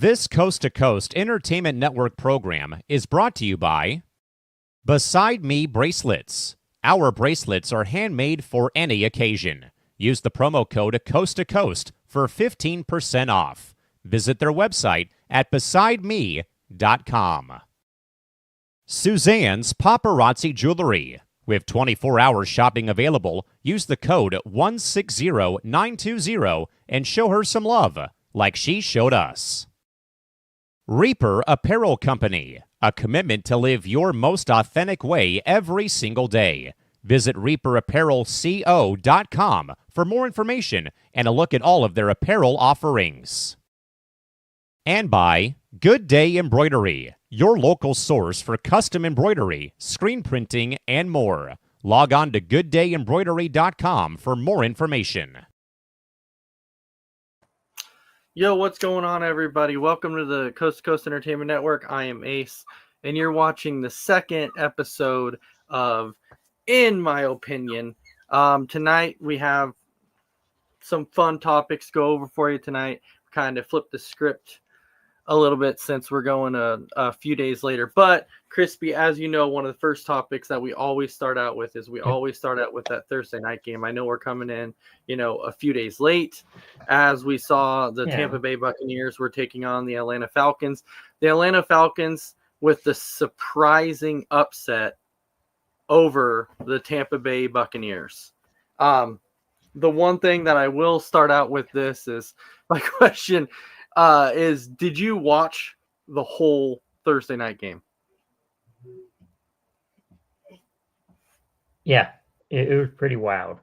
This Coast to Coast Entertainment Network program is brought to you by Beside Me Bracelets. Our bracelets are handmade for any occasion. Use the promo code Coast to Coast for 15% off. Visit their website at besideme.com. Suzanne's Paparazzi Jewelry. With 24-hour shopping available, use the code 160920 and show her some love, like she showed us. Reaper Apparel Company, a commitment to live your most authentic way every single day. Visit reaperapparelco.com for more information and a look at all of their apparel offerings. And by Good Day Embroidery, your local source for custom embroidery, screen printing, and more. Log on to gooddayembroidery.com for more information. Yo, what's going on, everybody? Welcome to the Coast to Coast Entertainment Network. I am Ace, and you're watching the second episode of In My Opinion. Tonight, we have some fun topics to go over for you tonight. Kind of flip the script a little bit since we're going a few days later. But, Crispy, as you know, one of the first topics that we always start out with is we always start out with that Thursday night game. I know we're coming in, a few days late, as we saw the Tampa Bay Buccaneers were taking on the Atlanta Falcons. The Atlanta Falcons with the surprising upset over the Tampa Bay Buccaneers. The one thing that I will start out with this is my question is, did you watch the whole Thursday night game? Yeah, it was pretty wild.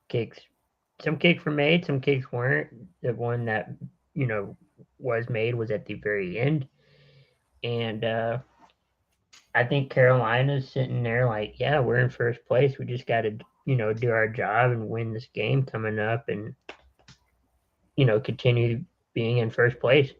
Cakes. Some cakes were made, some cakes weren't. The one that, was made was at the very end. And I think Carolina's sitting there like, yeah, we're in first place. We just got to, do our job and win this game coming up and, continue being in first place.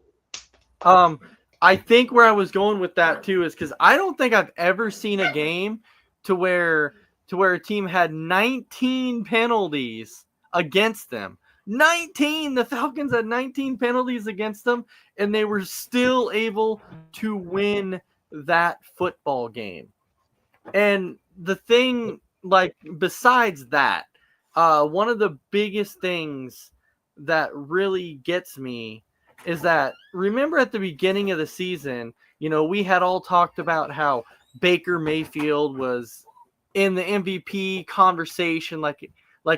I think where I was going with that too is because I don't think I've ever seen a game to where a team had 19 penalties against them. 19! The Falcons had 19 penalties against them, and they were still able to win that football game. And the thing, besides that, one of the biggest things that really gets me is that, remember at the beginning of the season, we had all talked about how Baker Mayfield was in the MVP conversation, like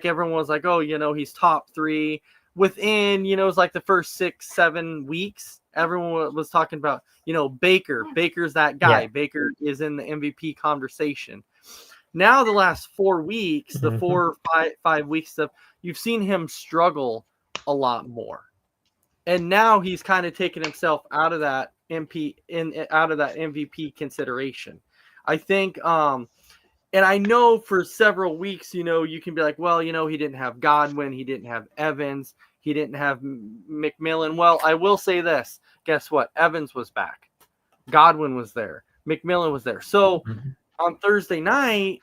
everyone was like, oh, he's top 3. Within, it was like the first 6-7 weeks, everyone was talking about, Baker. Baker's that guy. Yeah. Baker is in the MVP conversation. Now the last 4 weeks, the 5 weeks stuff, you've seen him struggle a lot more. And now he's kind of taken himself out of that MVP consideration. I think, and I know for several weeks, you can be like, well, he didn't have Godwin, he didn't have Evans, he didn't have McMillan. Well, I will say this. Guess what? Evans was back. Godwin was there. McMillan was there. So on Thursday night,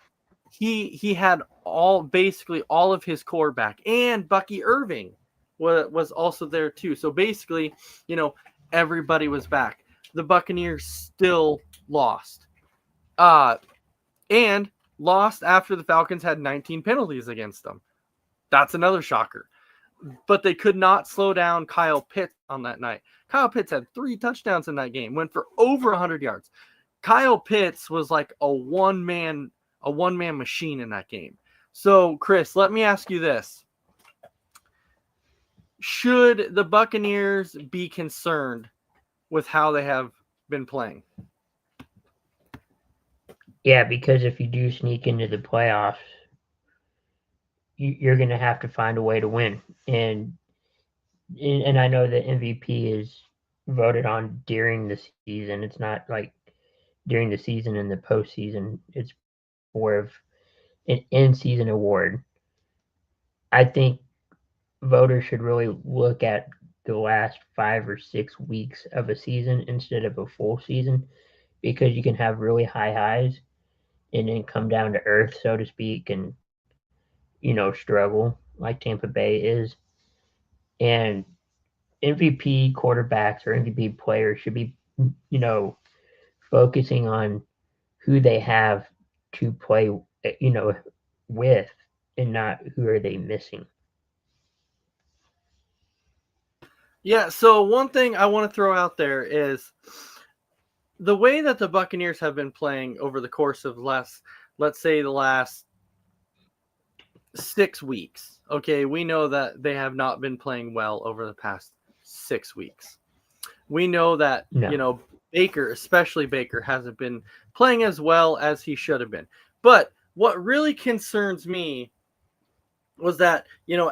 he had basically all of his core back, and Bucky Irving was also there too. So basically, everybody was back. The Buccaneers still lost. And lost after the Falcons had 19 penalties against them. That's another shocker. But they could not slow down Kyle Pitts on that night. Kyle Pitts had 3 touchdowns in that game, went for over 100 yards. Kyle Pitts was like a one-man machine in that game. So, Chris, let me ask you this. Should the Buccaneers be concerned with how they have been playing? Yeah, because if you do sneak into the playoffs, you're going to have to find a way to win. And I know the MVP is voted on during the season. It's not like during the season and the postseason. It's more of an in-season award. I think voters should really look at the last 5 or 6 weeks of a season instead of a full season, because you can have really high highs and then come down to earth, so to speak, and struggle like Tampa Bay is. And MVP quarterbacks or MVP players should be, focusing on who they have to play, with, and not who are they missing. Yeah, so one thing I want to throw out there is the way that the Buccaneers have been playing over the course of let's say the last 6 weeks. Okay, we know that they have not been playing well over the past 6 weeks. We know that, No. Baker, especially Baker, hasn't been playing as well as he should have been. But what really concerns me was that,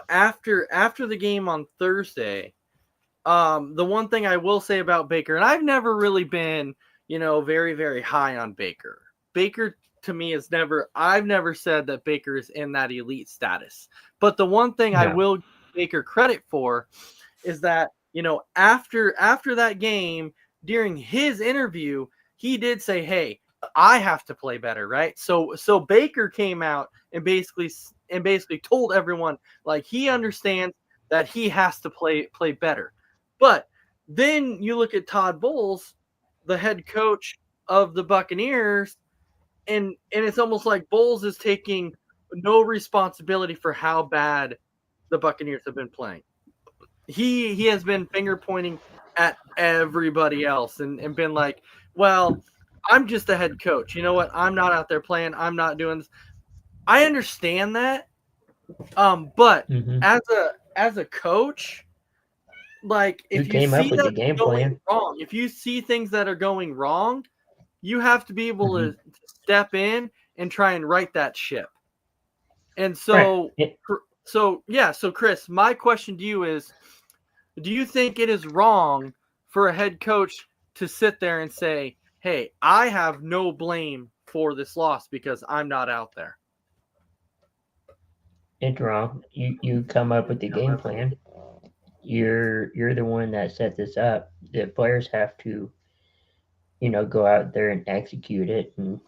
after the game on Thursday, the one thing I will say about Baker, and I've never really been, very, very high on Baker. Baker to me I've never said that Baker is in that elite status. But the one thing I No. will give Baker credit for is that, after that game, during his interview, he did say, "Hey, I have to play better," right? So Baker came out and basically told everyone, like, he understands that he has to play better. But then you look at Todd Bowles, the head coach of the Buccaneers, and it's almost like Bowles is taking no responsibility for how bad the Buccaneers have been playing. He has been finger pointing at everybody else and been like, "Well, I'm just a head coach. You know what? I'm not out there playing. I'm not doing this." I understand that, but Mm-hmm. as a coach, like, You if you came up see with the that game going plan. wrong, if you see things that are going wrong, you have to be able Mm-hmm. to step in and try and right that ship. And Right. so Chris, my question to you is, do you think it is wrong for a head coach to sit there and say, "Hey, I have no blame for this loss because I'm not out there"? It's wrong. You come up with the game plan. You're the one that set this up. The players have to, go out there and execute it. And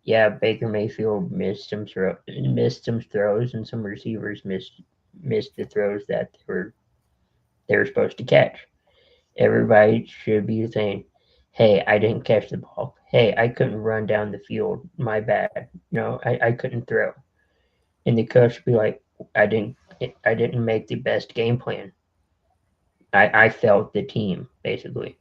yeah, Baker Mayfield missed some throws, and some receivers missed the throws that they were supposed to catch. Everybody should be saying, "Hey, I didn't catch the ball. Hey, I couldn't run down the field. My bad. No, I couldn't throw." And the coach would be like, "I didn't make the best game plan. I felt the team, basically."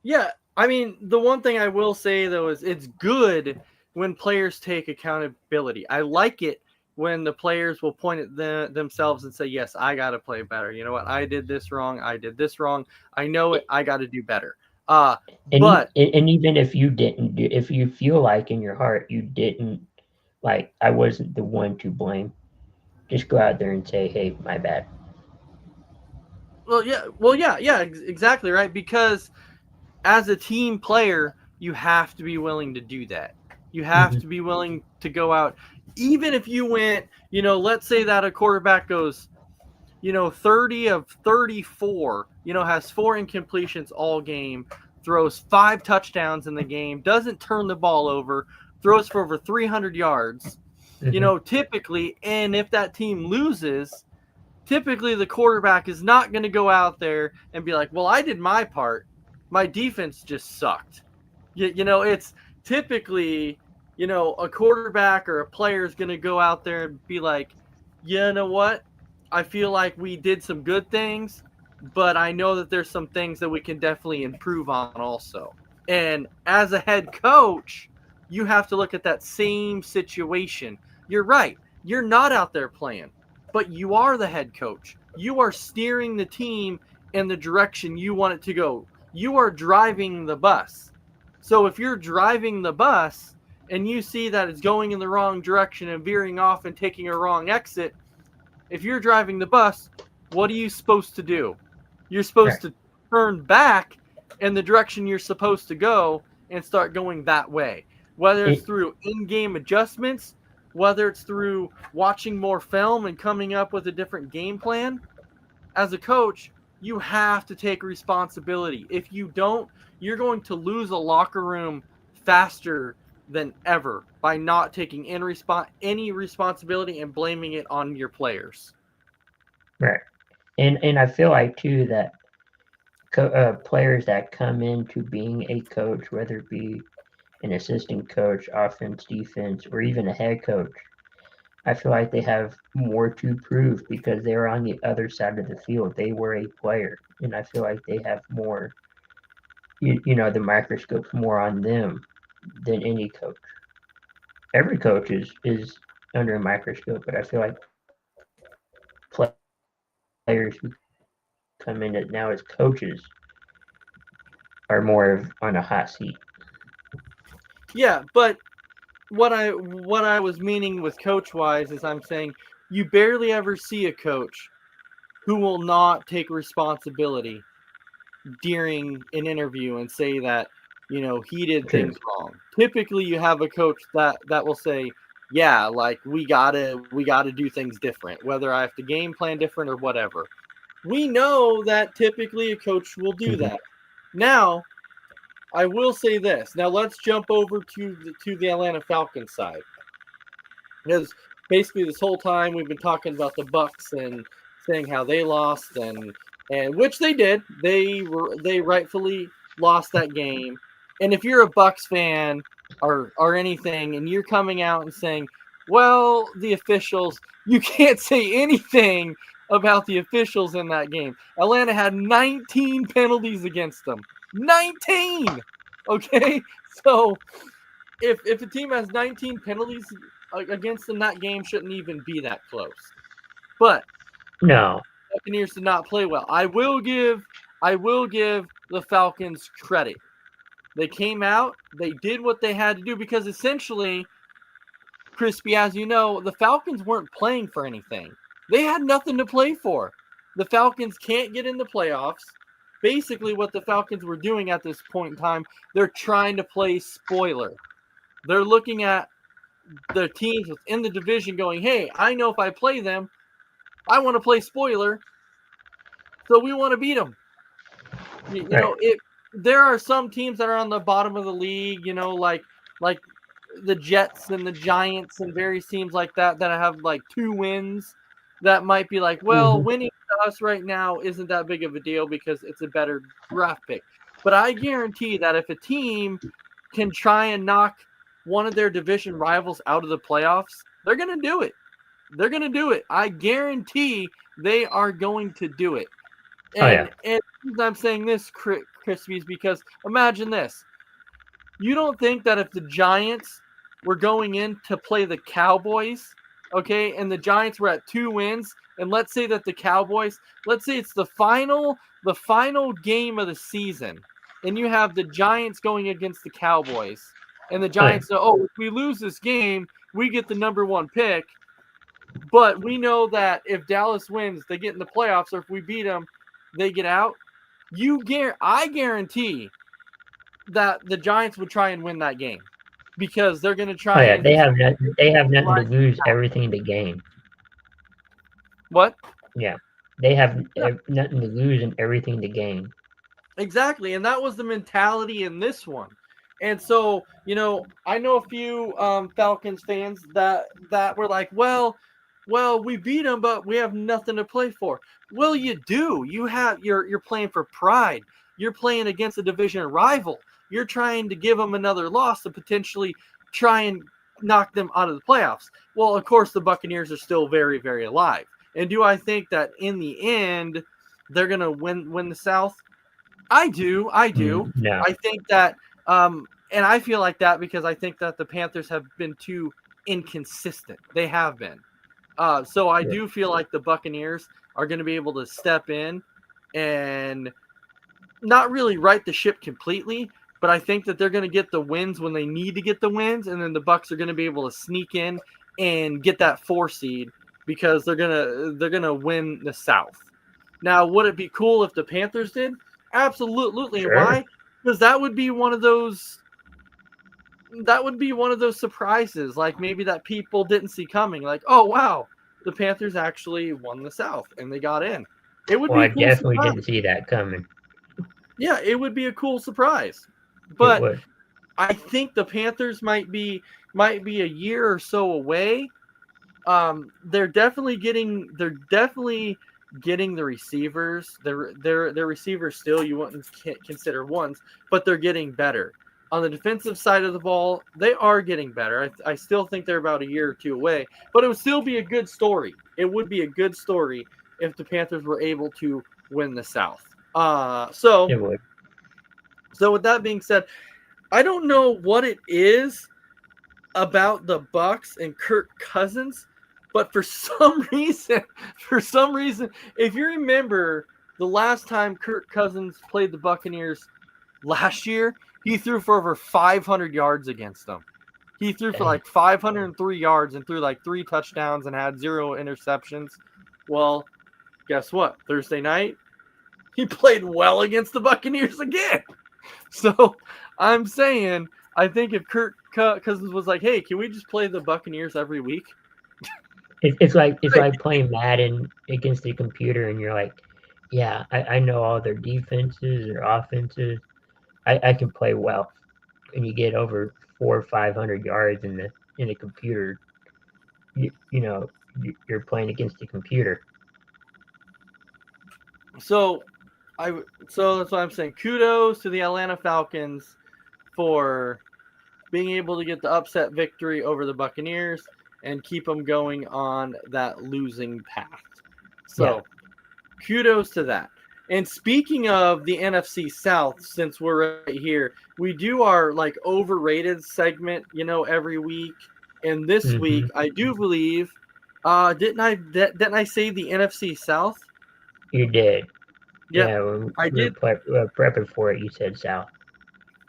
Yeah, I mean, the one thing I will say though is it's good when players take accountability. I like it when the players will point at themselves and say, "Yes, I got to play better. You know what? I did this wrong. I did this wrong. I know it. I got to do better." But And even if you didn't do, if you feel like in your heart you didn't, like, I wasn't the one to blame, just go out there and say, "Hey, my bad." yeah, exactly right. Because as a team player, you have to be willing to do that. You have Mm-hmm. to be willing to go out, even if you went, let's say that a quarterback goes, 30 of 34, has 4 incompletions all game, throws 5 touchdowns in the game, doesn't turn the ball over, throws for over 300 yards, Mm-hmm. typically, and if that team loses, typically the quarterback is not going to go out there and be like, "Well, I did my part. My defense just sucked." It's typically, a quarterback or a player is going to go out there and be like, "You know what? I feel like we did some good things, but I know that there's some things that we can definitely improve on also." And as a head coach, you have to look at that same situation. You're right. You're not out there playing, but you are the head coach. You are steering the team in the direction you want it to go. You are driving the bus. So if you're driving the bus and you see that it's going in the wrong direction and veering off and taking a wrong exit, if you're driving the bus, what are you supposed to do? You're supposed Right. to turn back in the direction you're supposed to go and start going that way. Whether it's It, through in-game adjustments, whether it's through watching more film and coming up with a different game plan, as a coach, you have to take responsibility. If you don't, you're going to lose a locker room faster than ever by not taking any responsibility and blaming it on your players. right. And I feel like too that players that come into being a coach, whether it be an assistant coach, offense, defense, or even a head coach, I feel like they have more to prove because they're on the other side of the field. They were a player, and I feel like they have more, the microscope's more on them than any coach. Every coach is under a microscope, but I feel like players who come in now as coaches are more on a hot seat. Yeah, but what I was meaning with coach wise is I'm saying you barely ever see a coach who will not take responsibility during an interview and say that he did True. things wrong. Typically you have a coach that will say, yeah, like we gotta do things different, whether I have to game plan different or whatever. We know that typically a coach will do that. Now I will say this. Now let's jump over to the Atlanta Falcons side. Because basically this whole time we've been talking about the Bucks and saying how they lost and which they did. They rightfully lost that game. And if you're a Bucks fan or anything and you're coming out and saying, well, the officials, you can't say anything about the officials in that game. Atlanta had 19 penalties against them. 19. Okay? So if a team has 19 penalties against them, that game shouldn't even be that close. But no, Buccaneers did not play well. I will give the Falcons credit. They came out, they did what they had to do because essentially, Crispy, as you know, the Falcons weren't playing for anything. They had nothing to play for. The Falcons can't get in the playoffs. Basically, what the Falcons were doing at this point in time, they're trying to play spoiler. They're looking at the teams within the division going, hey, I know if I play them, I want to play spoiler, so we want to beat them. You know, there are some teams that are on the bottom of the league, like the Jets and the Giants and various teams like that have like 2 wins that might be like, well, winning to us right now isn't that big of a deal because it's a better draft pick. But I guarantee that if a team can try and knock one of their division rivals out of the playoffs, they're going to do it. They're going to do it. I guarantee they are going to do it. And I'm saying this, Crispy, is because imagine this. You don't think that if the Giants were going in to play the Cowboys, okay, and the Giants were at 2 wins, and let's say that the Cowboys, let's say it's the final game of the season, and you have the Giants going against the Cowboys, and the Giants know, if we lose this game, we get the number 1 pick, but we know that if Dallas wins, they get in the playoffs, or if we beat them, they get out. I guarantee that the Giants would try and win that game because they're going to try. They have nothing to lose, everything to gain. What? Yeah, they have nothing to lose and everything to gain. Exactly, and that was the mentality in this one. And so, I know a few Falcons fans that were like, well, we beat them, but we have nothing to play for. Well, you do. You're playing for pride. You're playing against a division rival. You're trying to give them another loss to potentially try and knock them out of the playoffs. Well, of course, the Buccaneers are still very, very alive. And do I think that in the end they're going to win the South? I do. No. I think that, and I feel like that because I think that the Panthers have been too inconsistent. They have been. So I do feel like the Buccaneers are going to be able to step in and not really right the ship completely, but I think that they're going to get the wins when they need to get the wins, and then the Bucs are going to be able to sneak in and get that 4 seed because they're gonna win the South. Now, would it be cool if the Panthers did? Absolutely. Sure. Why? Because that would be one of those surprises, like maybe that people didn't see coming. Like, oh wow, the Panthers actually won the South and they got in. It would be a cool I definitely surprise. didn't see that coming. Yeah, it would be a cool surprise. But I think the Panthers might be a year or so away. They're definitely getting the receivers. Their receivers still you wouldn't consider ones, but they're getting better. On the defensive side of the ball, they are getting better. I still think they're about a year or two away, but it would still be a good story. It would be a good story if the Panthers were able to win the South. So It would. with that being said, I don't know what it is about the Bucs and Kirk Cousins, but for some reason, if you remember the last time Kirk Cousins played the Buccaneers last year, he threw for over 500 yards against them. He threw for like 503 yards and threw like 3 touchdowns and had 0 interceptions. Well, guess what? Thursday night, he played well against the Buccaneers again. So I'm saying, I think if Kirk Cousins was like, "Hey, can we just play the Buccaneers every week?" It's like playing Madden against the computer, and you're like, yeah, I know all their defenses, their offenses. I can play well, and you get over 400 or 500 yards in the computer. You're playing against the computer. So that's why I'm saying kudos to the Atlanta Falcons for being able to get the upset victory over the Buccaneers and keep them going on that losing path. So kudos to that. And speaking of the NFC South, since we're right here, we do our like overrated segment, every week. And this week, I do believe, didn't I say the NFC South? You did. Yep, Yeah, when I we did. were prepping for it, you said South.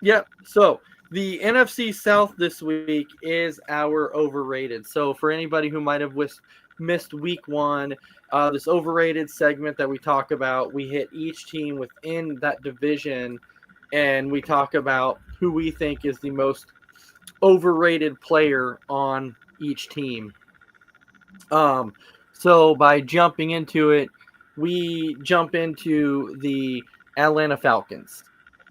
Yep. So the NFC South this week is our overrated. So for anybody who might have missed week 1, this overrated segment that we talk about, we hit each team within that division, and we talk about who we think is the most overrated player on each team. So by jumping into it, we jump into the Atlanta Falcons.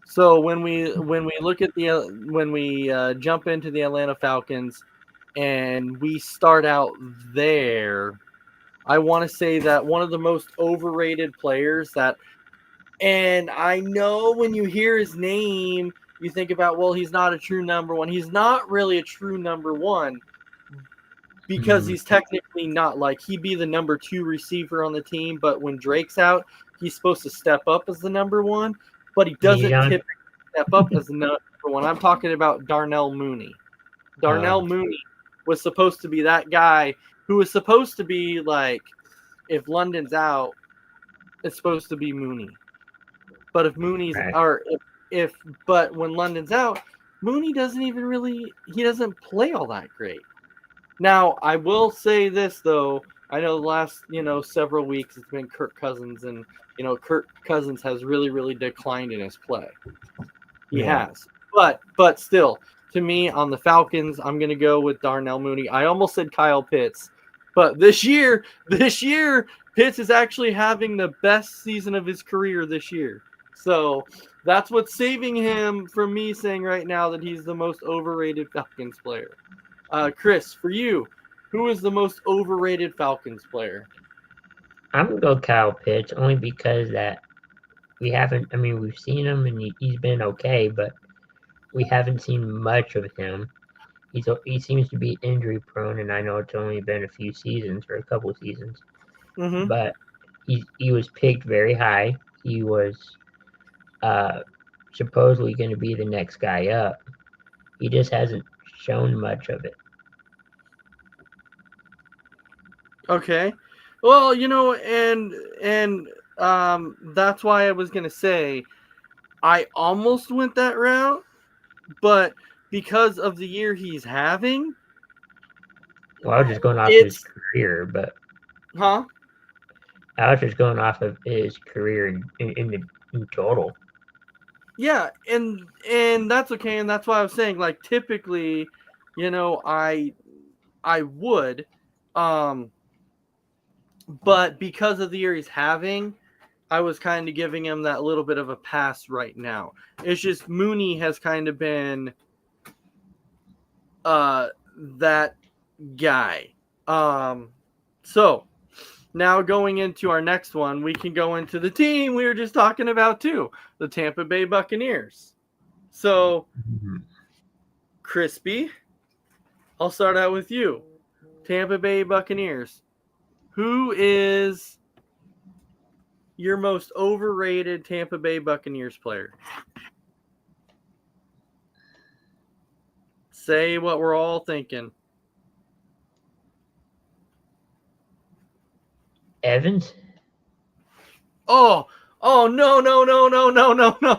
So when we look at when we jump into the Atlanta Falcons and we start out there, I want to say that one of the most overrated players and I know when you hear his name, you think about, well, he's not a true number 1. He's not really a true number 1 because he's technically not. Like, he'd be the number 2 receiver on the team, but when Drake's out, he's supposed to step up as the number 1, but he doesn't typically step up as the number 1. I'm talking about Darnell Mooney. Darnell Mooney was supposed to be that guy who was supposed to be like, if London's out, it's supposed to be Mooney. But if Mooney's but when London's out, Mooney doesn't play all that great. Now, I will say this though, I know the last, several weeks it's been Kirk Cousins, and Kirk Cousins has really, really declined in his play. He has. But still, to me, on the Falcons, I'm gonna go with Darnell Mooney. I almost said Kyle Pitts, but this year, Pitts is actually having the best season of his career this year. So that's what's saving him from me saying right now that he's the most overrated Falcons player. Chris, for you, who is the most overrated Falcons player? I'm going to go Kyle Pitts only because that we've seen him and he's been okay, but we haven't seen much of him. He seems to be injury prone, and I know it's only been a few seasons or a couple of seasons. But he was picked very high. He was supposedly going to be the next guy up. He just hasn't shown much of it. Okay. Well, and that's why I was going to say I almost went that route, but because of the year he's having. Well, I was just going off his career, but. Huh? I was just going off of his career in total. Yeah, and that's okay, and that's why I was saying, like, typically, I would, but because of the year he's having, I was kind of giving him that little bit of a pass right now. It's just Mooney has kind of been that guy. So Now going into our next one, we can go into the team we were just talking about too, the Tampa Bay Buccaneers. So, Crispy, I'll start out with you. Tampa Bay Buccaneers. Who is your most overrated Tampa Bay Buccaneers player? Say what we're all thinking. Evans? Oh, no.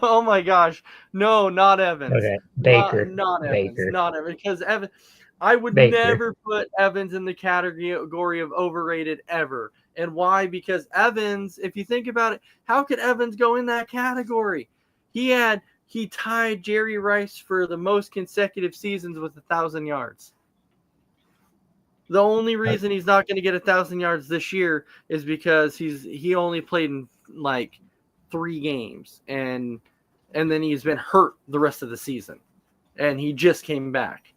Oh my gosh. No, not Evans. Okay. Baker. Not Evans. Baker. Not Evans. Because Evans, I would Baker. never put Evans in the category of overrated ever. And why? Because Evans, if you think about it, how could Evans go in that category? He tied Jerry Rice for the most consecutive seasons with 1,000 yards. The only reason he's not going to get 1,000 yards this year is because he only played in like 3 games, and then he's been hurt the rest of the season, and he just came back.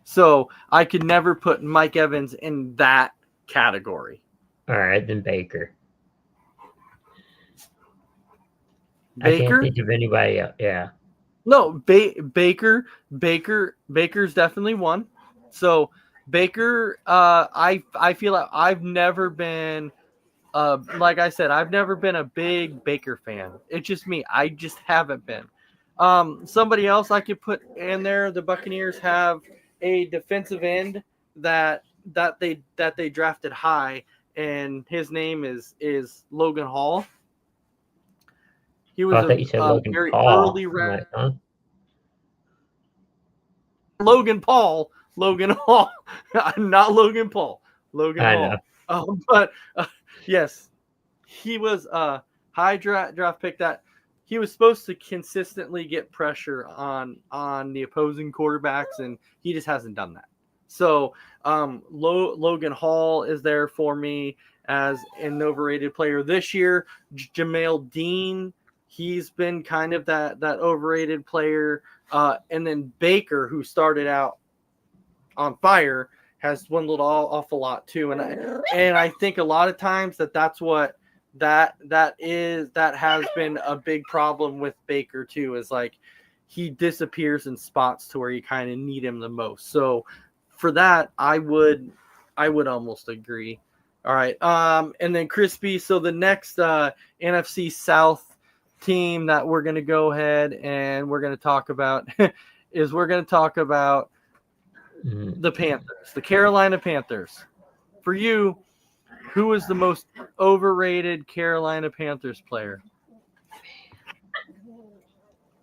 So I could never put Mike Evans in that category. All right, then Baker. Baker? I can't think of anybody else. Yeah. No, Baker's definitely one. So Baker, I feel like I've never been, like I said, I've never been a big Baker fan. It's just me. I just haven't been. Somebody else I could put in there. The Buccaneers have a defensive end that they drafted high, and his name is Logan Hall. He was I thought you said Logan very Paul. early round. Huh? Logan Hall, not Logan Paul. Logan I Hall. know. But yes, he was a high draft pick that he was supposed to consistently get pressure on the opposing quarterbacks, and he just hasn't done that. So Logan Hall is there for me as an overrated player this year. Jamel Dean, he's been kind of that overrated player. And then Baker, who started out on fire, has dwindled awful lot too. And I think a lot of times that's what that has been a big problem with Baker too, is like he disappears in spots to where you kind of need him the most. So for that, I would almost agree. All right. And then Crispy. So the next NFC South team that we're going to go ahead and we're going to talk about is the Panthers, the Carolina Panthers. For you, who is the most overrated Carolina Panthers player?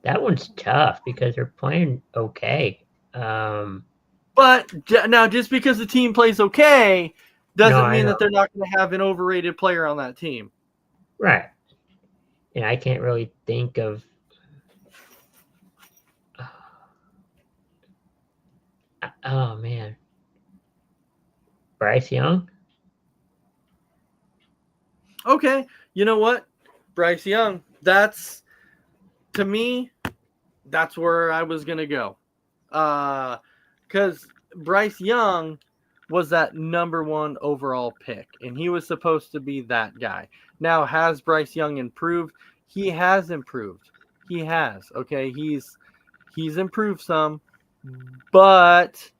That one's tough because they're playing okay. But now, just because the team plays okay doesn't mean that they're not going to have an overrated player on that team. Right. And I can't really think of oh man. Bryce Young? Okay. You know what? Bryce Young, that's where I was going to go. Because Bryce Young was that number 1 overall pick, and he was supposed to be that guy. Now, has Bryce Young improved? He has improved. He has. Okay, he's improved some, but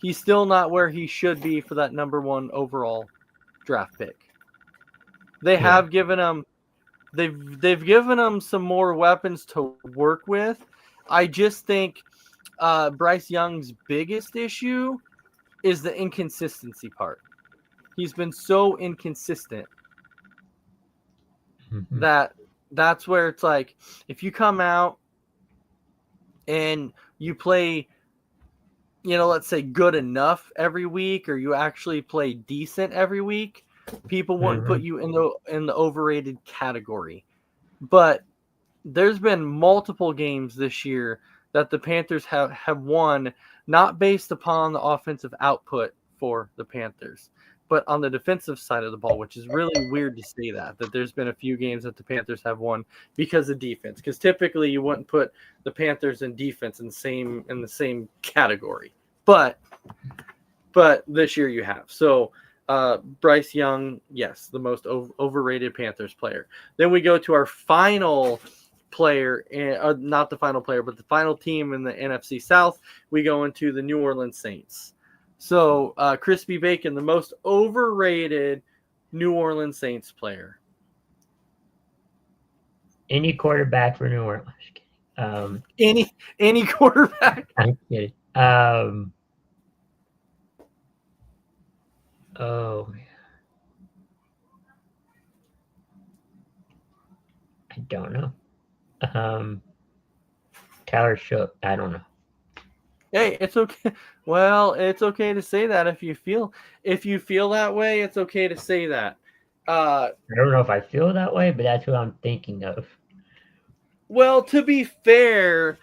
he's still not where he should be for that number 1 overall draft pick. They have given him they've given him some more weapons to work with. I just think Bryce Young's biggest issue is the inconsistency part. He's been so inconsistent that's where it's like, if you come out and you play, let's say good enough every week, or you actually play decent every week, people wouldn't put you in the overrated category. But there's been multiple games this year that the Panthers have won, not based upon the offensive output for the Panthers, but on the defensive side of the ball, which is really weird to say that there's been a few games that the Panthers have won because of defense. Because typically you wouldn't put the Panthers and defense in the same category, but this year you have. So Bryce Young, yes, the most overrated Panthers player. Then we go to our final player, not the final player, but the final team in the NFC South. We go into the New Orleans Saints. So, Crispy Bacon, the most overrated New Orleans Saints player. Any quarterback for New Orleans. Any quarterback. I'm kidding. Oh, I don't know. Tyler Shook. I don't know. Hey, it's okay. Well, it's okay to say that if you feel that way. It's okay to say that. I don't know if I feel that way, but that's what I'm thinking of. Well, to be fair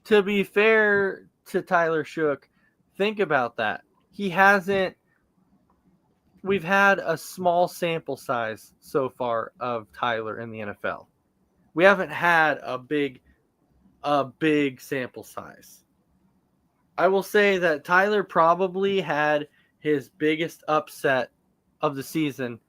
to Tyler Shook, think about that. We've had a small sample size so far of Tyler in the NFL. We haven't had a big sample size. I will say that Tyler probably had his biggest upset of the season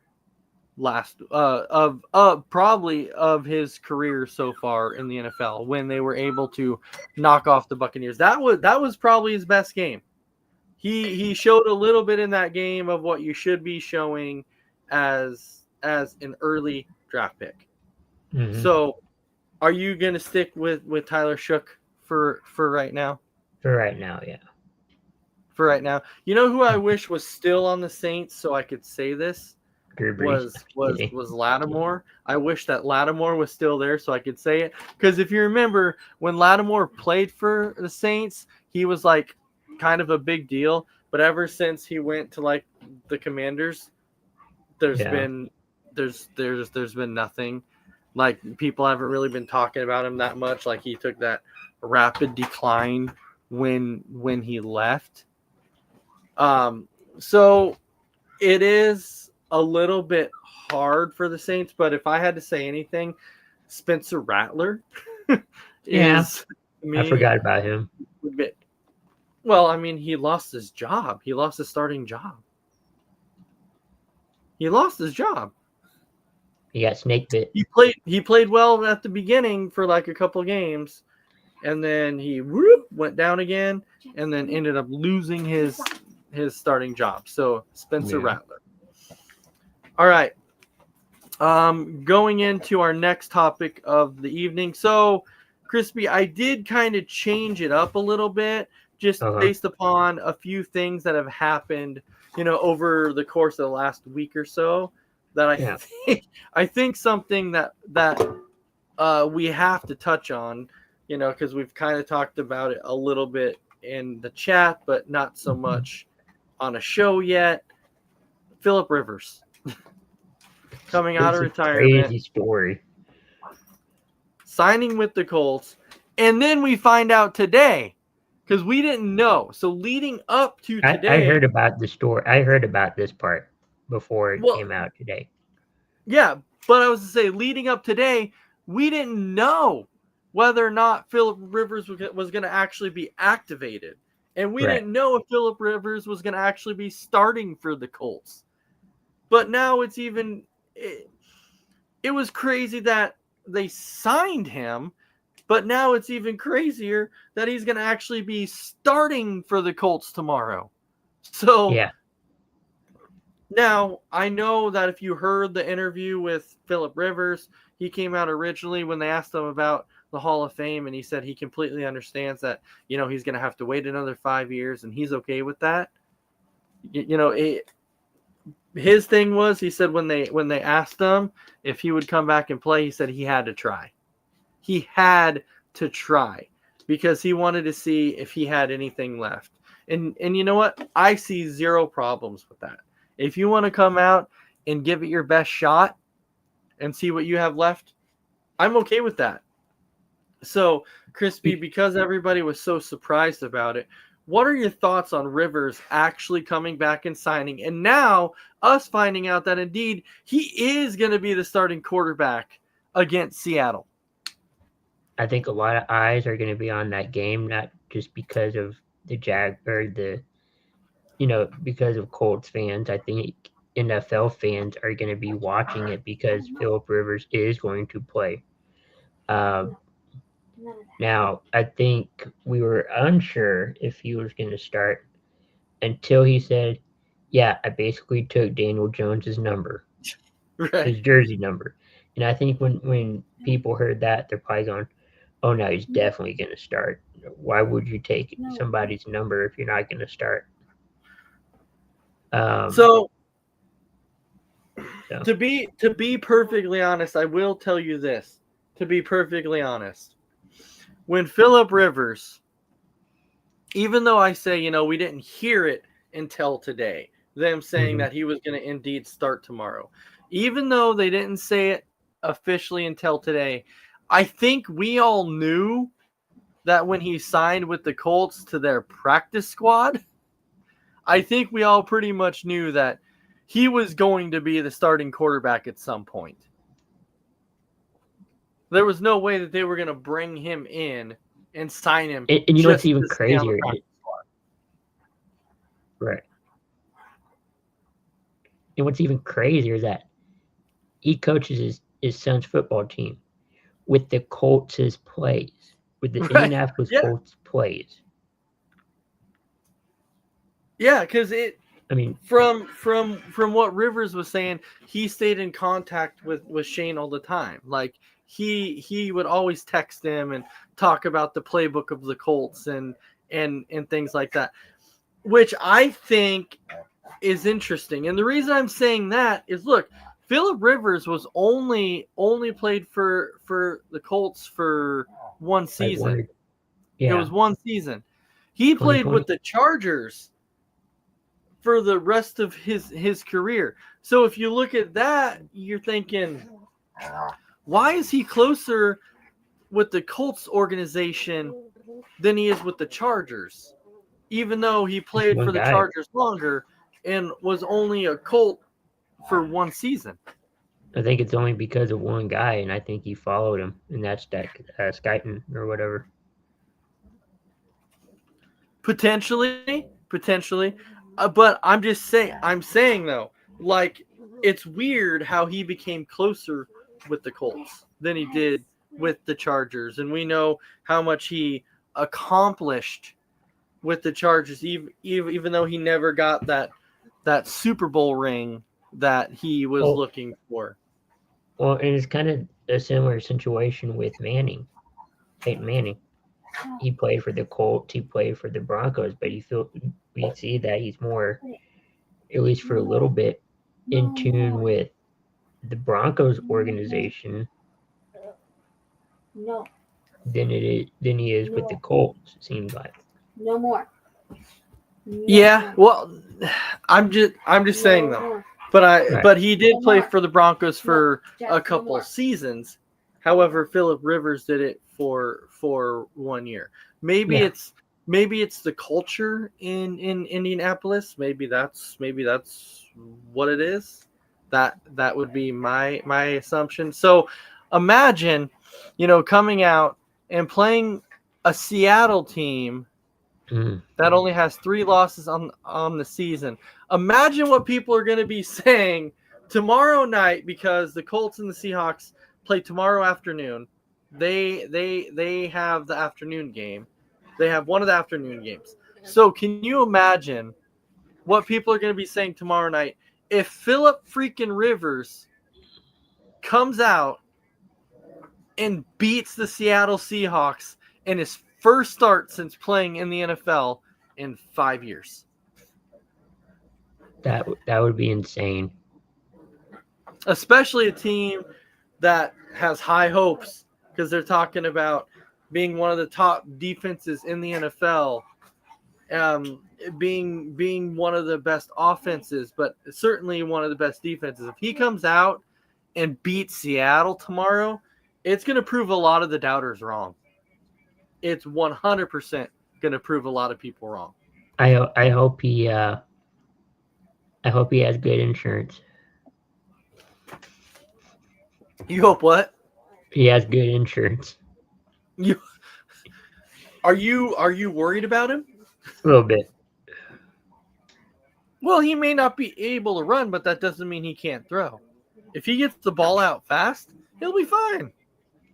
probably of his career so far in the NFL when they were able to knock off the Buccaneers. That was probably his best game. He showed a little bit in that game of what you should be showing as an early draft pick. Mm-hmm. So, are you going to stick with Tyler Shook for right now? For right now, yeah. For right now. You know who I wish was still on the Saints so I could say this? Drew Brees. Was Lattimore. I wish that Lattimore was still there so I could say it. Because if you remember, when Lattimore played for the Saints, he was like kind of a big deal. But ever since he went to like the Commanders, there's been nothing. Like, people haven't really been talking about him that much. Like, he took that rapid decline when he left. So it is a little bit hard for the Saints, but if I had to say anything, Spencer Rattler is me. I forgot about him. Well, I mean, he lost his job. He lost his starting job. He lost his job. He got snake bit. He played well at the beginning for like a couple games, and then he went down again, and then ended up losing his starting job. So Spencer Rattler. All right. Going into our next topic of the evening. So, Crispy, I did kind of change it up a little bit, just based upon a few things that have happened, over the course of the last week or so. That I think something that we have to touch on, because we've kind of talked about it a little bit in the chat, but not so much on a show yet. Philip Rivers coming out of retirement. Crazy story. Signing with the Colts. And then we find out today, because we didn't know. So leading up to today. I heard about the story. I heard about this part before it came out today. Yeah, but I was to say, leading up today, we didn't know whether or not Philip Rivers was going to actually be activated. And we didn't know if Philip Rivers was going to actually be starting for the Colts. But now it's even it was crazy that they signed him, but now it's even crazier that he's going to actually be starting for the Colts tomorrow. So now I know that if you heard the interview with Philip Rivers, he came out originally when they asked him about the Hall of Fame, and he said he completely understands that, he's going to have to wait another 5 years, and he's okay with that. His thing was, he said when they asked him if he would come back and play, he said he had to try. He had to try because he wanted to see if he had anything left. And you know what? I see zero problems with that. If you want to come out and give it your best shot and see what you have left, I'm okay with that. So, Crispy, because everybody was so surprised about it, what are your thoughts on Rivers actually coming back and signing? And now us finding out that indeed he is going to be the starting quarterback against Seattle. I think a lot of eyes are going to be on that game, not just because of because of Colts fans. I think NFL fans are going to be watching it because Philip Rivers is going to play. Now, I think we were unsure if he was going to start until he said, yeah, I basically took Daniel Jones's number, Right. his jersey number. And I think when people heard that, they're probably going, oh, no, he's definitely going to start. Why would you take somebody's number if you're not going to start? So to be perfectly honest, I will tell you this. To be perfectly honest, when Philip Rivers, even though I say, we didn't hear it until today, them saying that he was going to indeed start tomorrow, even though they didn't say it officially until today, I think we all knew that when he signed with the Colts to their practice squad, I think we all pretty much knew that he was going to be the starting quarterback at some point. There was no way that they were going to bring him in and sign him. And you know what's even crazier? Right. And what's even crazier is that he coaches his son's football team with the Colts' plays, with the Indianapolis Colts plays. Yeah, because from what Rivers was saying, he stayed in contact with Shane all the time. Like he would always text him and talk about the playbook of the Colts and things like that, which I think is interesting. And the reason I'm saying that is, look, Philip Rivers was only played for the Colts for one season. It was one season. He played with the Chargers for the rest of his career. So if you look at that, you're thinking, why is he closer with the Colts organization than he is with the Chargers? Even though he played for the Chargers longer and was only a Colt for one season. I think it's only because of one guy, and I think he followed him, and that's that Skyton or whatever. Potentially. But I'm saying though, like, it's weird how he became closer with the Colts than he did with the Chargers. And we know how much he accomplished with the Chargers, even though he never got that Super Bowl ring that he was looking for. Well, and it's kind of a similar situation with Peyton Manning. He played for the Colts, he played for the Broncos, but we see that he's more, at least for a little bit, in tune with the Broncos organization than he is with the Colts, it seems like. No more. Yeah, well, I'm just saying though. But he did play for the Broncos for a couple seasons. However, Philip Rivers did it for 1 year. Maybe it's the culture in Indianapolis. Maybe that's what it is. That would be my assumption. So imagine, coming out and playing a Seattle team that only has 3 losses on the season. Imagine what people are going to be saying tomorrow night, because the Colts and the Seahawks play tomorrow afternoon. They have the afternoon game. They have one of the afternoon games. So can you imagine what people are going to be saying tomorrow night if Philip freaking Rivers comes out and beats the Seattle Seahawks in his first start since playing in the NFL in 5 years? That would be insane. Especially a team that has high hopes, because they're talking about being one of the top defenses in the NFL, being one of the best offenses, but certainly one of the best defenses. If he comes out and beats Seattle tomorrow, it's going to prove a lot of the doubters wrong. It's 100% going to prove a lot of people wrong. I hope he has good insurance. You hope what? He has good insurance. Are you worried about him? A little bit. Well, he may not be able to run, but that doesn't mean he can't throw. If he gets the ball out fast, he'll be fine.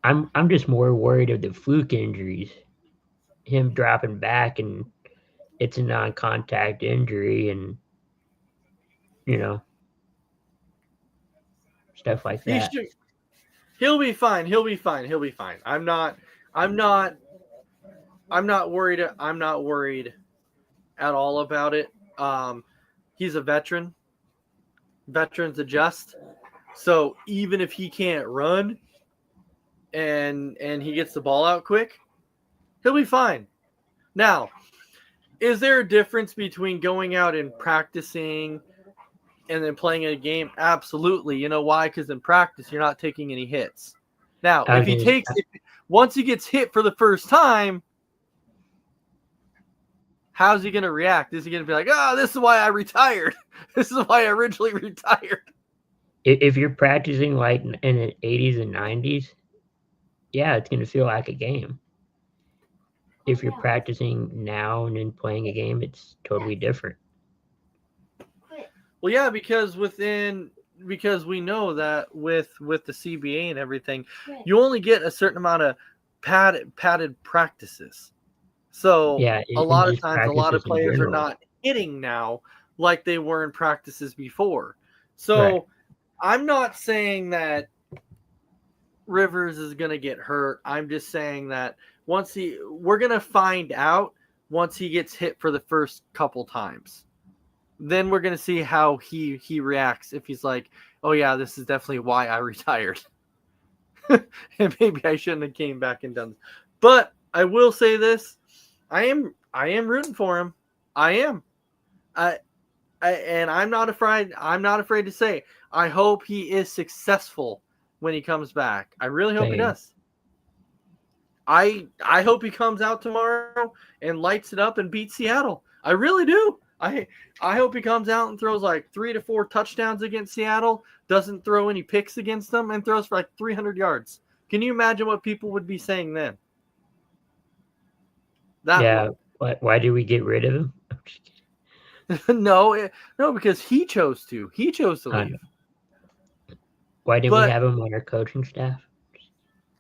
I'm just more worried of the fluke injuries. Him dropping back and it's a non-contact injury and stuff like that. He'll be fine. He'll be fine. He'll be fine. I'm not worried. I'm not worried at all about it. He's a veteran. Veterans adjust. So even if he can't run and he gets the ball out quick, he'll be fine. Now, is there a difference between going out and practicing and then playing a game? Absolutely. You know why? Because in practice, you're not taking any hits. Now, once he gets hit for the first time, how's he going to react? Is he going to be like, oh, this is why I retired. This is why I originally retired. If you're practicing like in the 80s and 90s, yeah, it's going to feel like a game. If you're practicing now and then playing a game, it's totally different. Well, yeah, because we know that with the CBA and everything, you only get a certain amount of padded practices. So yeah, a lot of times, a lot of players are not hitting now like they were in practices before. So right. I'm not saying that Rivers is going to get hurt. I'm just saying that we're going to find out once he gets hit for the first couple times. Then we're going to see how he reacts. If he's like, oh yeah, this is definitely why I retired. And maybe I shouldn't have came back and done this. But I will say this. I am rooting for him. I am. And I'm not afraid to say, I hope he is successful when he comes back. I really hope he does. I hope he comes out tomorrow and lights it up and beats Seattle. I really do. I hope he comes out and throws like 3 to 4 touchdowns against Seattle, doesn't throw any picks against them, and throws for like 300 yards. Can you imagine what people would be saying then? Why do we get rid of him? No, because he chose to. He chose to leave. Why didn't we have him on our coaching staff?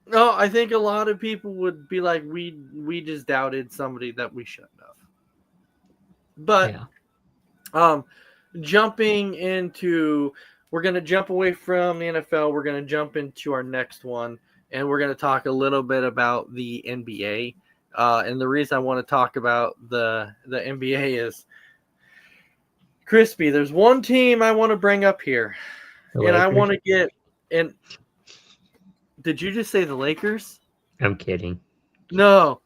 No, I think a lot of people would be like, we just doubted somebody that we shouldn't have. But jumping into, we're going to jump away from the NFL. We're going to jump into our next one, and we're going to talk a little bit about the NBA. And the reason I want to talk about the NBA is, Crispy, there's one team I want to bring up here. And I want to get in. Did you just say the Lakers? I'm kidding. No.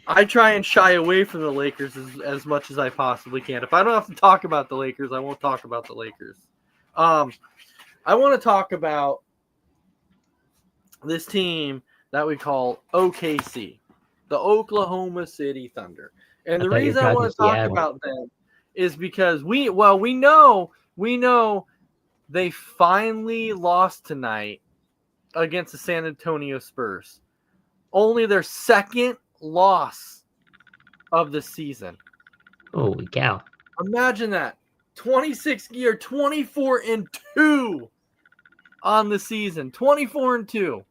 I try and shy away from the Lakers as much as I possibly can. If I don't have to talk about the Lakers, I won't talk about the Lakers. I want to talk about this team that we call OKC, the Oklahoma City Thunder. And the reason I want to talk about them is because we know they finally lost tonight against the San Antonio Spurs. Only their second loss of the season. Holy cow. Imagine that. 24-2 on the season. 24-2.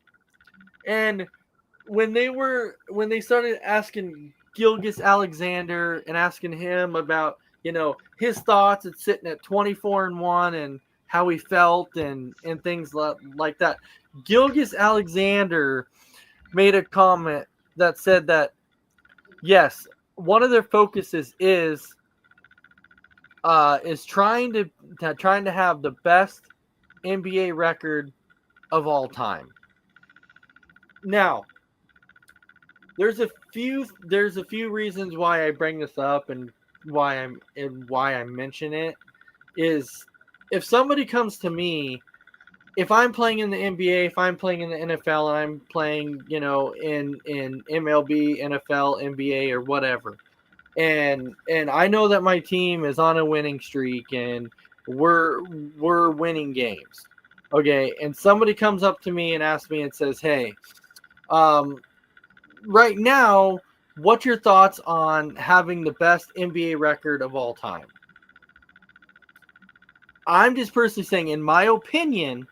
And when they started asking Gilgeous Alexander and asking him about, his thoughts at sitting at 24-1 and how he felt and things like that, Gilgeous Alexander made a comment that said that, yes, one of their focuses is trying to have the best NBA record of all time. Now, there's a few reasons why I bring this up and why I mention it is, if somebody comes to me, if I'm playing in the NBA, if I'm playing in the NFL, and I'm playing, in MLB, NFL, NBA, or whatever, and I know that my team is on a winning streak and we're winning games, okay, and somebody comes up to me and asks me and says, hey, right now, what's your thoughts on having the best NBA record of all time? I'm just personally saying, in my opinion,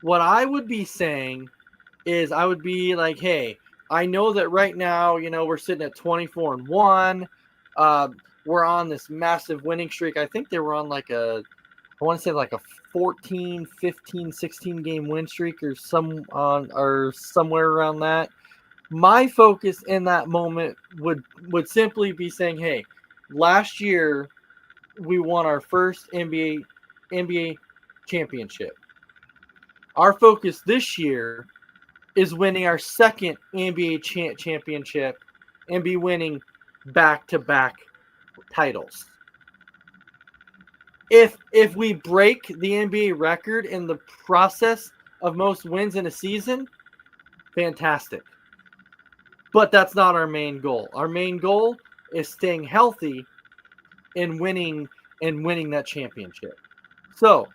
what I would be saying is I would be like, hey, I know that right now, we're sitting at 24-1. We're on this massive winning streak. I think they were on I want to say like a 14, 15, 16 game win streak or somewhere around that. My focus in that moment would simply be saying, hey, last year we won our first NBA championship. Our focus this year is winning our second NBA championship and be winning back-to-back titles. If we break the NBA record in the process of most wins in a season, fantastic. But that's not our main goal. Our main goal is staying healthy and winning that championship. So,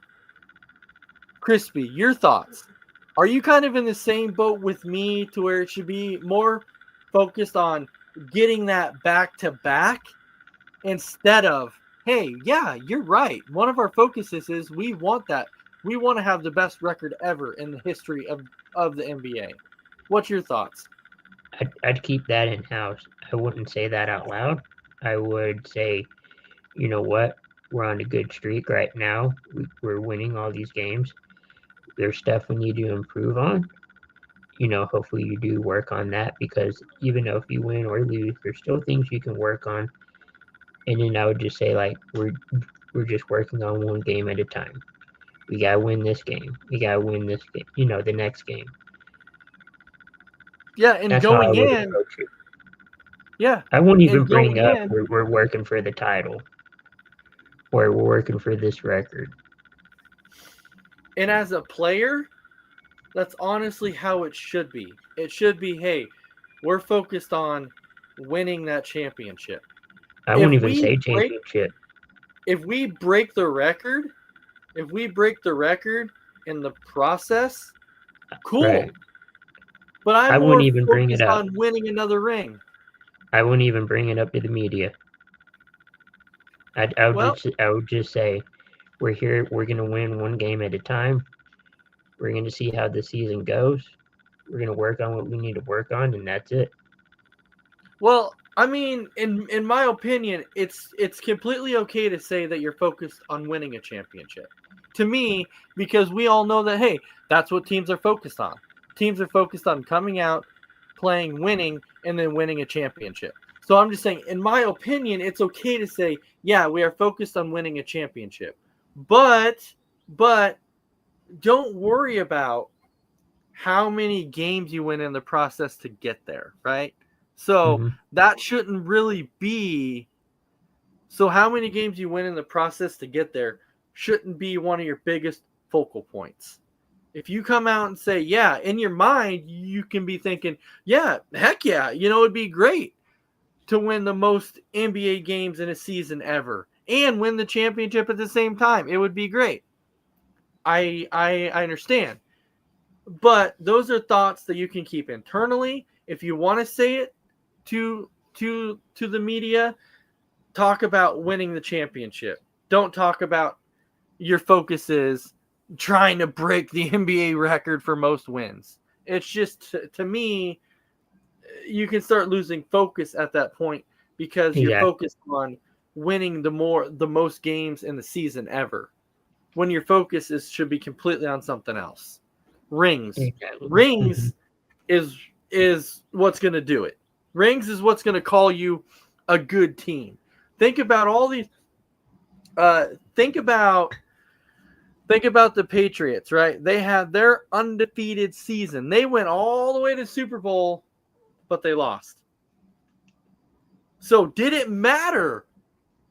Crispy, your thoughts. Are you kind of in the same boat with me to where it should be more focused on getting that back-to-back instead of, hey, yeah, you're right. One of our focuses is we want that. We want to have the best record ever in the history of the NBA. What's your thoughts? I'd keep that in-house. I wouldn't say that out loud. I would say, you know what? We're on a good streak right now. We're winning all these games. There's stuff we need to improve on. Hopefully you do work on that, because even though if you win or lose, there's still things you can work on. And then I would just say, like, we're just working on one game at a time. We gotta win this game. We gotta win this game. The next game. Yeah, and That's going how I would in, approach it. yeah, I won't even and bring going up in, we're working for the title, or we're working for this record. and as a player, that's honestly how it should be. It should be, hey, we're focused on winning that championship. I won't even say championship. If we break the record in the process, cool. Right. But I I'm wouldn't more even bring it focused up. on winning another ring. I wouldn't even bring it up to the media. I would just say, we're here. We're gonna win one game at a time. We're gonna see how the season goes. We're gonna work on what we need to work on, and that's it. Well, I mean, in my opinion, it's completely okay to say that you're focused on winning a championship. To me, because we all know that, hey, that's what teams are focused on. Teams are focused on coming out, playing, winning, and then winning a championship. So I'm just saying, in my opinion, it's okay to say, yeah, we are focused on winning a championship. But don't worry about how many games you win in the process to get there, right? So that shouldn't really be. So how many games you win in the process to get there shouldn't be one of your biggest focal points. If you come out and say, yeah, in your mind, you can be thinking, yeah, heck yeah, it'd be great to win the most NBA games in a season ever and win the championship at the same time. It would be great. I understand. But those are thoughts that you can keep internally. If you want to say it to the media, talk about winning the championship. Don't talk about your focus is trying to break the NBA record for most wins. It's just, to me, you can start losing focus at that point because you're focused on winning the most games in the season ever, when your focus should be completely on something else. Rings is what's going to do it. Rings is what's going to call you a good team. Think about all these think about the Patriots, right? They had their undefeated season. They went all the way to Super Bowl, but they lost. So did it matter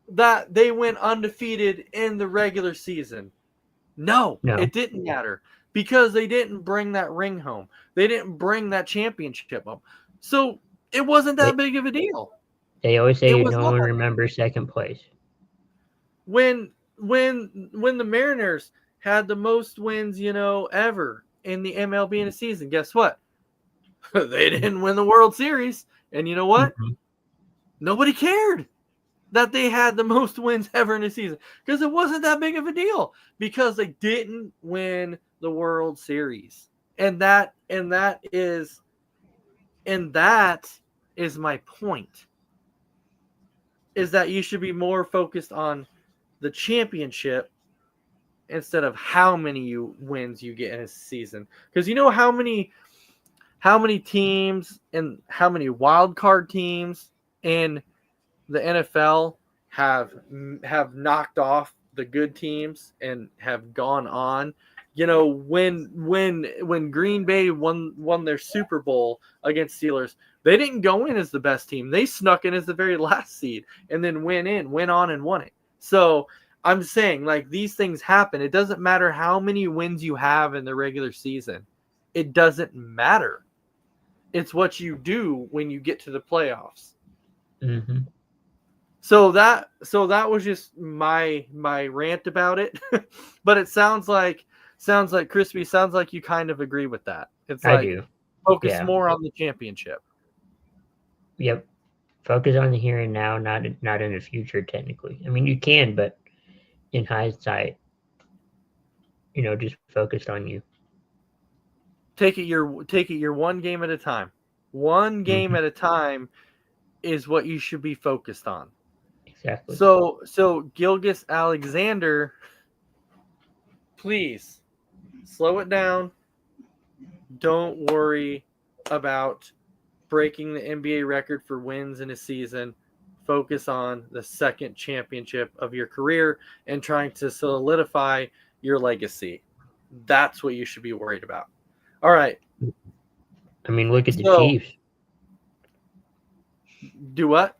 that they went undefeated in the regular season? No, it didn't matter, because they didn't bring that ring home. They didn't bring that championship home. So it wasn't that big of a deal. They always say no one remembers second place. When the Mariners had the most wins, ever in the MLB in a season, guess what? They didn't win the World Series. And you know what? Nobody cared. that they had the most wins ever in a season because it wasn't that big of a deal because they didn't win the World Series. And that is my point. Is that you should be more focused on the championship instead of how many wins you get in a season. Because you know how many teams and how many wild card teams in the NFL have knocked off the good teams and have gone on. You know, when Green Bay won their Super Bowl against Steelers, they didn't go in as the best team. They snuck in as the very last seed and then went on and won it. So I'm saying, like, these things happen. It doesn't matter how many wins you have in the regular season. It doesn't matter. It's what you do when you get to the playoffs. Mm-hmm. So that was just my rant about it. But it sounds like Crispy, sounds like you kind of agree with that. It's like, I do. Focus Yeah. more on the championship. Yep. Focus on the here and now, not in the future. Technically, I mean, you can, but in hindsight, just focused on you. Take it your one game at a time. One game at a time is what you should be focused on. Exactly. So Gilgeous Alexander, please slow it down. Don't worry about breaking the NBA record for wins in a season. Focus on the second championship of your career and trying to solidify your legacy. That's what you should be worried about. All right. I mean, look at the Chiefs. Do what?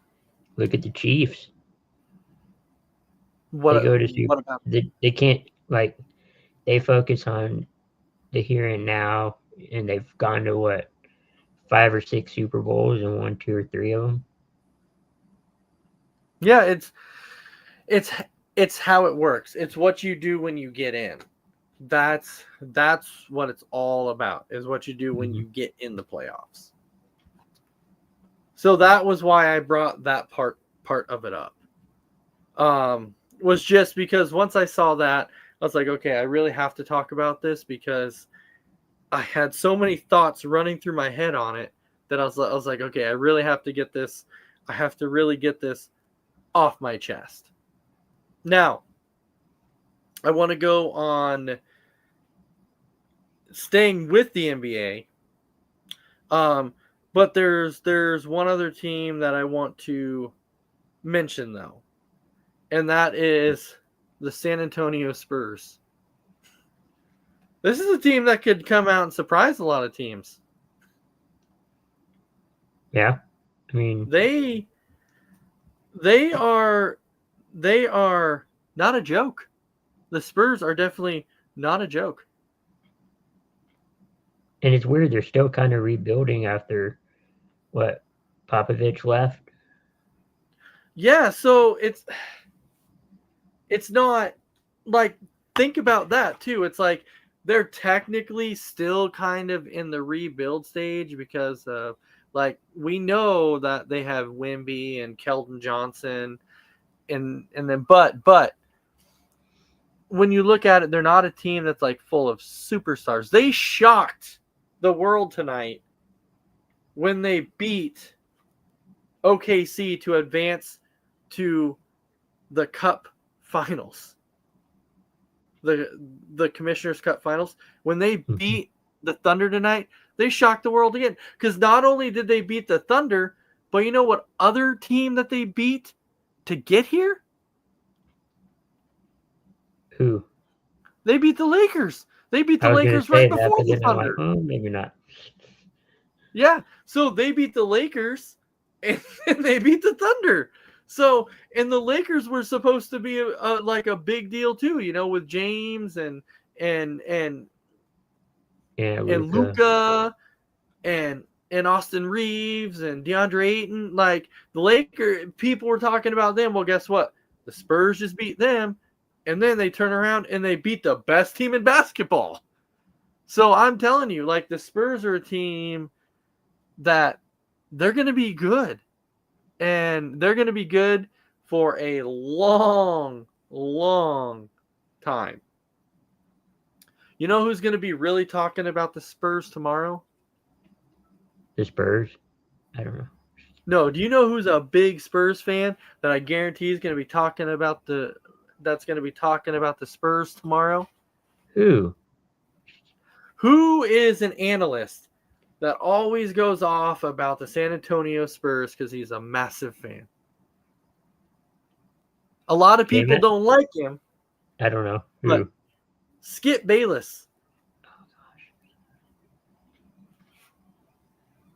Look at the Chiefs. What about? They can't, like, they focus on the here and now, and they've gone to what, 5 or 6 Super Bowls and won 2 or 3 of them. Yeah, it's how it works. It's what you do when you get in. That's what it's all about, is what you do when you get in the playoffs. So that was why I brought that part of it up. Was just because once I saw that, I was like, okay, I really have to talk about this because I had so many thoughts running through my head on it that I was like, okay, I really have to get this. I have to really get this off my chest. Now, I want to go on staying with the NBA. But there's one other team that I want to mention though. And that is the San Antonio Spurs. This is a team that could come out and surprise a lot of teams. Yeah. I mean, they are not a joke. The Spurs are definitely not a joke. And it's weird, they're still kind of rebuilding after what Popovich left. Yeah, so it's not like, think about that too. It's like they're technically still kind of in the rebuild stage because of, like, we know that they have Wemby and Keldon Johnson and then but when you look at it, they're not a team that's like full of superstars. They shocked the world tonight when they beat OKC to advance to the Cup Finals. The Commissioner's Cup Finals. When they beat the Thunder tonight, they shocked the world again. Because not only did they beat the Thunder, but you know what other team that they beat to get here? Who? They beat the Lakers. They beat the Lakers right before the Thunder. Like, maybe not. Yeah, so they beat the Lakers and they beat the Thunder. So, and the Lakers were supposed to be like a big deal too, you know, with James and Luka and Austin Reeves and DeAndre Ayton. Like, the Lakers, people were talking about them. Well, guess what? The Spurs just beat them, and then they turn around and they beat the best team in basketball. So I'm telling you, like, the Spurs are a team that they're going to be good. And they're going to be good for a long, long time. You know who's going to be really talking about the Spurs tomorrow? The Spurs? I don't know. No, do you know who's a big Spurs fan that I guarantee is going to be talking about the Spurs tomorrow? Who? Who is an analyst that always goes off about the San Antonio Spurs because he's a massive fan? A lot of people don't like him. I don't know. Who? But Skip Bayless.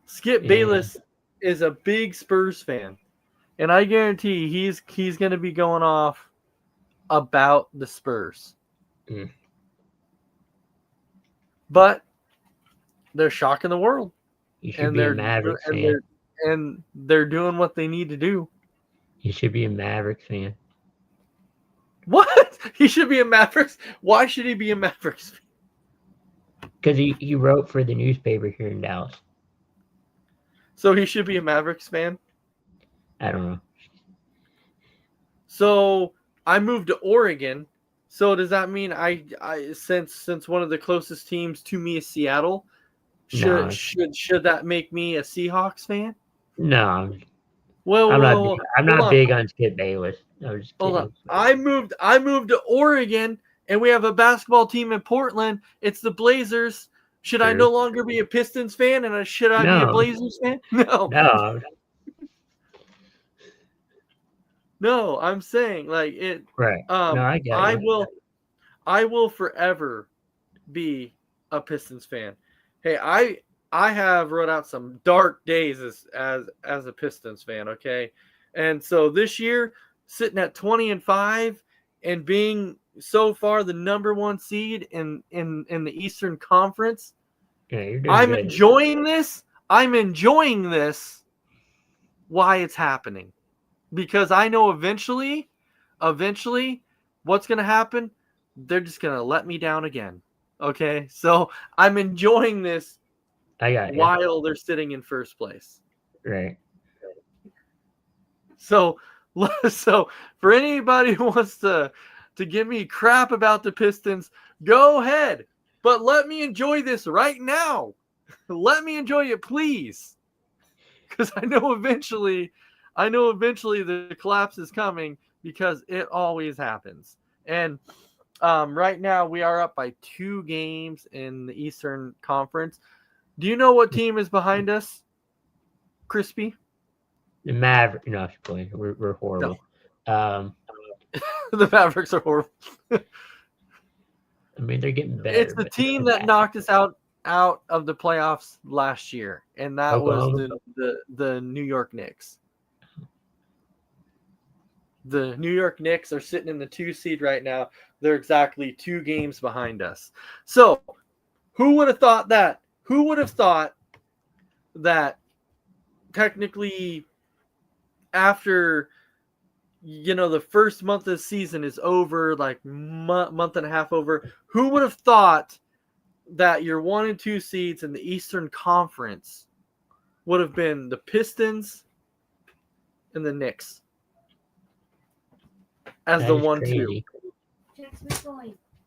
Skip Bayless is a big Spurs fan. And I guarantee he's going to be going off about the Spurs. Mm. But they're shocking the world. You should be a Mavericks fan. And they're doing what they need to do. You should be a Mavericks fan. What? He should be a Mavericks? Why should he be a Mavericks fan? Because he wrote for the newspaper here in Dallas. So he should be a Mavericks fan? I don't know. So I moved to Oregon. So does that mean I since one of the closest teams to me is Seattle, should that make me a Seahawks fan? No. Well, I'm not big on Skip Bayless. I was just kidding. Hold on. I moved to Oregon, and we have a basketball team in Portland. It's the Blazers. Should I no longer be a Pistons fan, and should I be a Blazers fan? No. No, I'm saying like it. Right. No, I get it. I will forever be a Pistons fan. Hey, I have wrote out some dark days as a Pistons fan. Okay, and so this year, sitting at 20-5 and being so far the number 1 seed in the Eastern Conference. Yeah, you're doing I'm good. enjoying this. I'm enjoying this. Why it's happening? Because I know eventually, what's going to happen? They're just going to let me down again. Okay? So I'm enjoying this while they're sitting in first place. Right. So for anybody who wants to give me crap about the Pistons, go ahead. But let me enjoy this right now. Let me enjoy it, please. Because I know eventually the collapse is coming because it always happens. And right now we are up by 2 games in the Eastern Conference. Do you know what team is behind us, Crispy? The Mavericks. No, we're horrible. No. The Mavericks are horrible. I mean, they're getting better. It's the team that knocked us out of the playoffs last year, and that was the New York Knicks. The New York Knicks are sitting in the 2 seed right now. They're exactly 2 games behind us. So, who would have thought that? Who would have thought that technically after the first month of the season is over, like month and a half over, who would have thought that your 1 and 2 seeds in the Eastern Conference would have been the Pistons and the Knicks as the 1-2?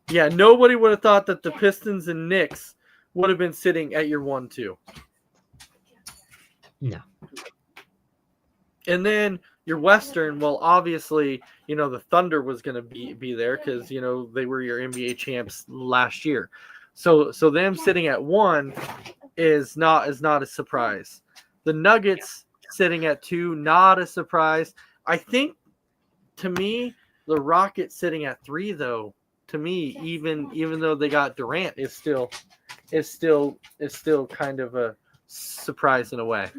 Yeah, nobody would have thought that the Pistons and Knicks would have been sitting at your 1-2. No. And then your Western, well, obviously, the Thunder was going to be there because, they were your NBA champs last year. So them sitting at 1 is not a surprise. The Nuggets sitting at 2, not a surprise. I think, to me, the Rockets sitting at 3, though, to me, even though they got Durant, is still kind of a surprise in a way.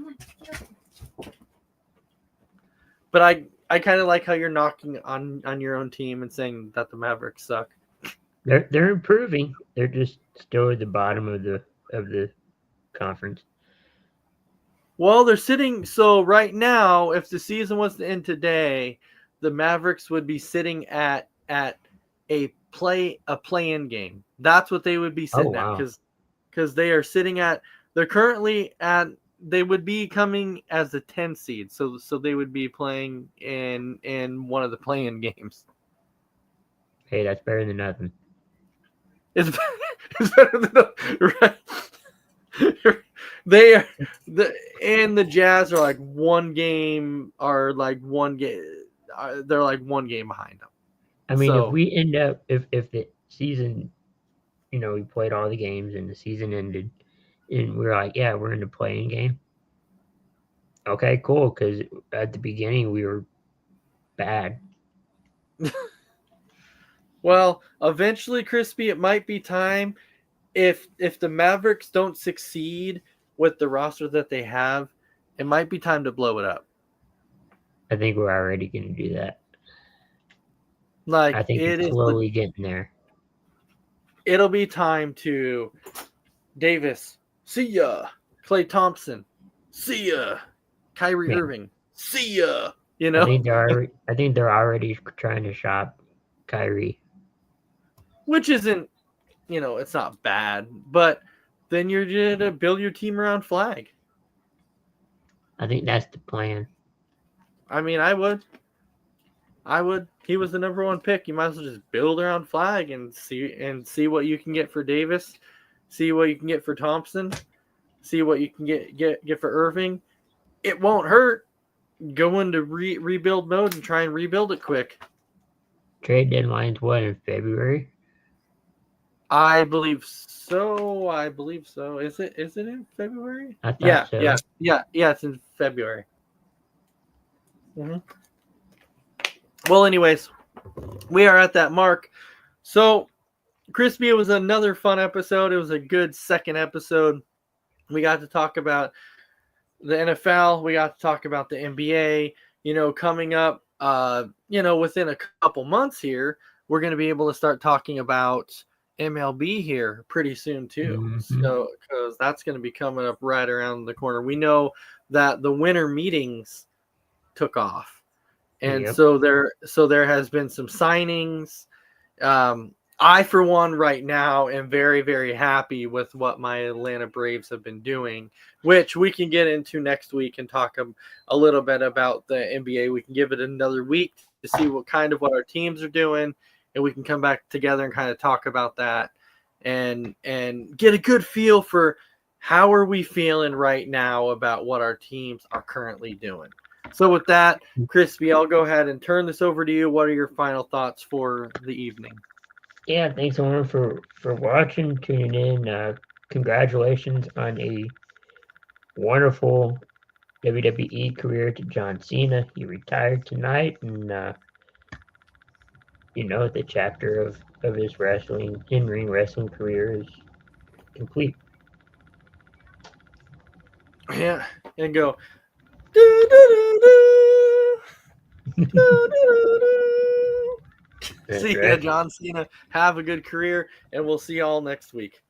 But I kind of like how you're knocking on your own team and saying that the Mavericks suck. They're improving. They're just still at the bottom of the conference. Well, they're sitting. So right now, if the season was to end today, the Mavericks would be sitting at a play-in game. That's what they would be sitting at because they are sitting at. They're currently at they would be coming as a 10 seed, so they would be playing in one of the play-in games. Hey, that's better than nothing. It's, it's better than right. They are the Jazz are like one game they're like one game behind them. I mean, So- if we end up if the season, we played all the games and the season ended, and we're like, yeah, we're in the playing game. Okay, cool. Because at the beginning we were bad. Well, eventually, Crispy, it might be time if the Mavericks don't succeed with the roster that they have, it might be time to blow it up. I think we're already going to do that. Like I think it's slowly getting there. It'll be time to Davis, see ya. Klay Thompson, see ya. Kyrie Irving, see ya. I think they're already trying to shop Kyrie. Which isn't, it's not bad, but then you're gonna build your team around Flag. I think that's the plan. I mean, I would. He was the number one pick. You might as well just build around Flag and see what you can get for Davis, see what you can get for Thompson, see what you can get for Irving. It won't hurt. Go into rebuild mode and try and rebuild it quick. Trade deadline's what, in February? I believe so. Is it in February? I thought so. Yeah. It's in February. Mm-hmm. Well, anyways, we are at that mark. So, Crispy, it was another fun episode. It was a good second episode. We got to talk about the NFL. We got to talk about the NBA. Coming up, within a couple months here, we're going to be able to start talking about MLB here pretty soon too. Mm-hmm. So, because that's going to be coming up right around the corner. We know that the winter meetings took off, and so there has been some signings. I, for one, right now am very, very happy with what my Atlanta Braves have been doing, which we can get into next week and talk a little bit about the NBA. We can give it another week to see what our teams are doing, and we can come back together and kind of talk about that and get a good feel for how are we feeling right now about what our teams are currently doing. So with that, Crispy, I'll go ahead and turn this over to you. What are your final thoughts for the evening? Yeah, thanks everyone for watching, tuning in. Congratulations on a wonderful WWE career to John Cena. He retired tonight, and the chapter of his in-ring wrestling career is complete. Yeah, and go. Do, do, do, do. Do, do, do. See ya, John Cena. Have a good career, and we'll see y'all next week.